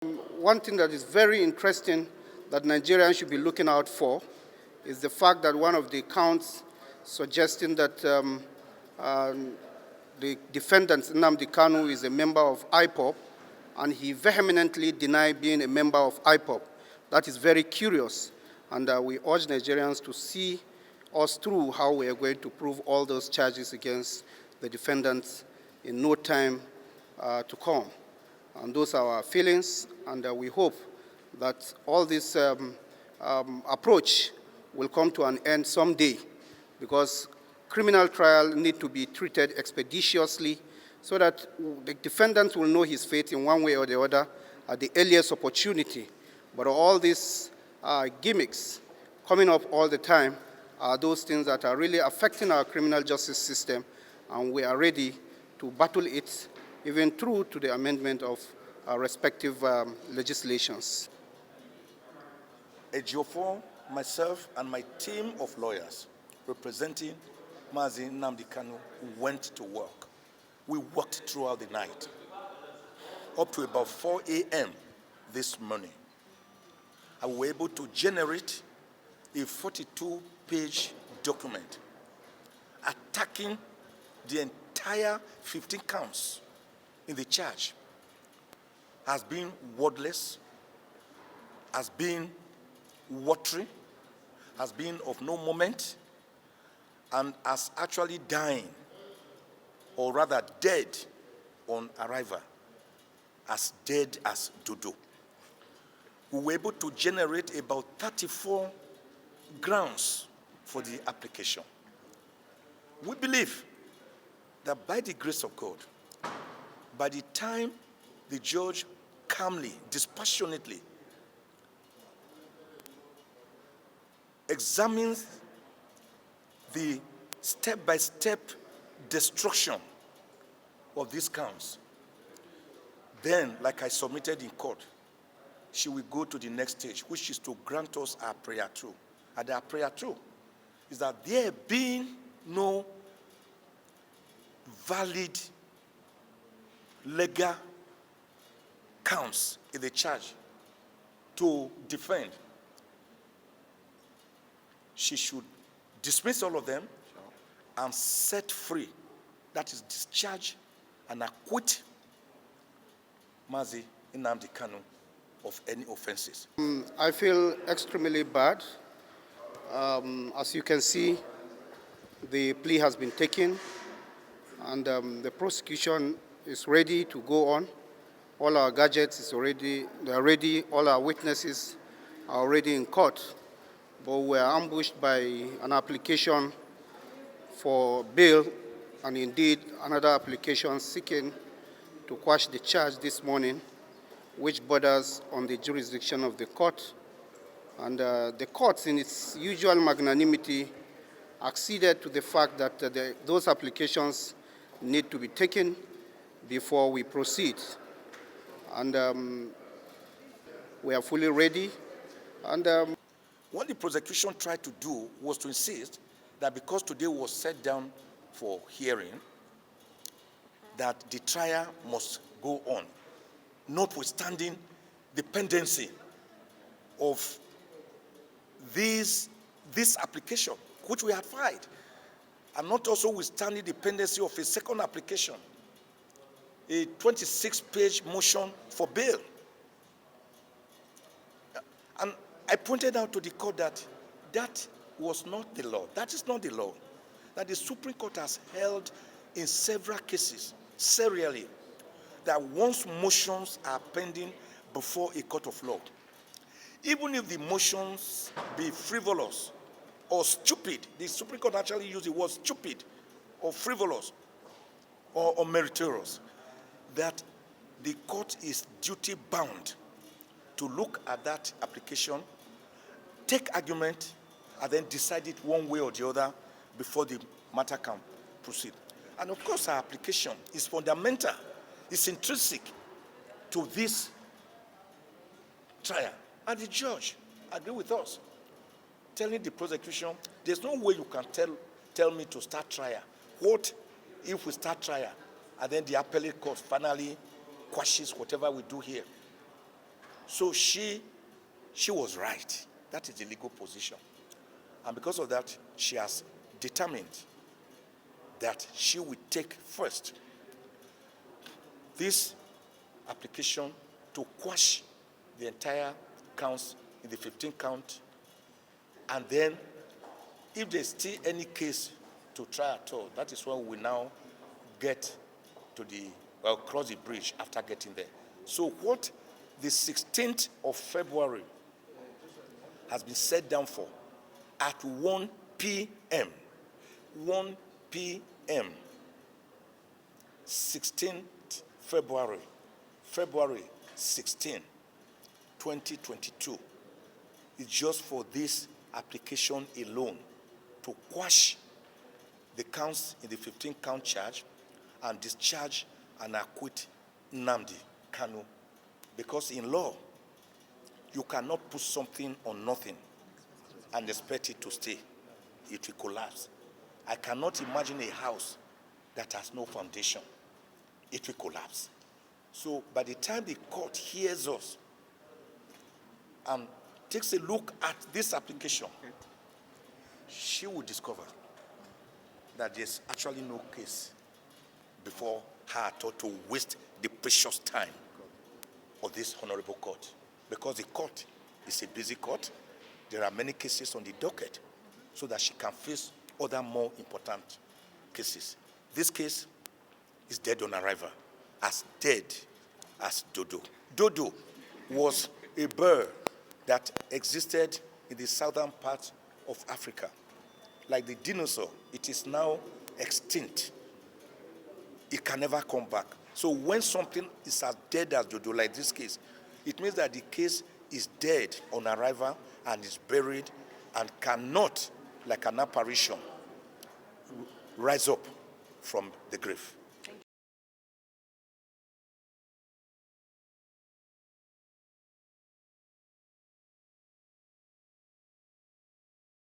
One thing that is very interesting that Nigerians should be looking out for is the fact that one of the counts suggesting that the defendant, Nnamdi Kanu, is a member of IPOB, and he vehemently denied being a member of IPOB. That is very curious, and we urge Nigerians to see us through how we are going to prove all those charges against the defendants in no time to come. And those are our feelings, and we hope that all this approach will come to an end someday, because criminal trial need to be treated expeditiously so that the defendant will know his fate in one way or the other at the earliest opportunity. But all these gimmicks coming up all the time are those things that are really affecting our criminal justice system, and we are ready to battle it even through to the amendment of our respective legislations. Ejiofor, myself, and my team of lawyers representing Mazi Nnamdi Kanu went to work. We worked throughout the night, up to about 4 a.m. this morning. And we were able to generate a 42-page document attacking the entire 15 counts in the charge as being wordless, as being watery, as being of no moment, and as actually dying, or rather dead on arrival, as dead as dodo. We were able to generate about 34 grounds for the application. We believe that by the grace of God, by the time the judge calmly, dispassionately examines the step-by-step destruction of these counts, then, like I submitted in court, she will go to the next stage, which is to grant us our prayer through. And our prayer through is that there being no valid legal counts in the charge to defend, she should dismiss all of them and set free, that is, discharge and acquit Mazi Nnamdi Kanu of any offenses. I feel extremely bad. As you can see, the plea has been taken, and the prosecution is ready to go on. All our gadgets are ready, all our witnesses are already in court. But we are ambushed by an application for bail, and indeed another application seeking to quash the charge this morning, which borders on the jurisdiction of the court. And the court, in its usual magnanimity, acceded to the fact that those applications need to be taken before we proceed. And we are fully ready. And what the prosecution tried to do was to insist that because today was set down for hearing, that the trial must go on, notwithstanding the pendency of this application, which we had filed, and not also withstanding the pendency of a second application, a 26-page motion for bail. And I pointed out to the court that that was not the law. That is not the law. That the Supreme Court has held in several cases, serially, that once motions are pending before a court of law, even if the motions be frivolous or stupid, the Supreme Court actually used the word stupid or frivolous or meritorious, that the court is duty-bound to look at that application, take argument, and then decide it one way or the other before the matter can proceed. And of course, our application is fundamental, it's intrinsic to this trial. And the judge agreed with us, telling the prosecution, there's no way you can tell me to start trial. What if we start trial and then the appellate court finally quashes whatever we do here? So she was right. That is the legal position. And because of that, she has determined that she will take first this application to quash the entire counts in the 15 count. And then if there's still any case to try at all, that is when we now get to cross the bridge after getting there. So what the 16th of February has been set down for at 1 p.m. 1 p.m. 16th February 16, 2022. It's just for this application alone to quash the counts in the 15 count charge and discharge and acquit Nnamdi Kanu. Because in law, you cannot put something on nothing and expect it to stay. It will collapse. I cannot imagine a house that has no foundation. It will collapse. So by the time the court hears us and takes a look at this application, she will discover that there's actually no case before her at all to waste the precious time of this honorable court. Because the court is a busy court, there are many cases on the docket so that she can face other more important cases. This case is dead on arrival, as dead as Dodo. Dodo was a bird that existed in the southern part of Africa. Like the dinosaur, it is now extinct. It can never come back. So when something is as dead as Dodo, like this case, it means that the case is dead on arrival and is buried and cannot, like an apparition, rise up from the grave.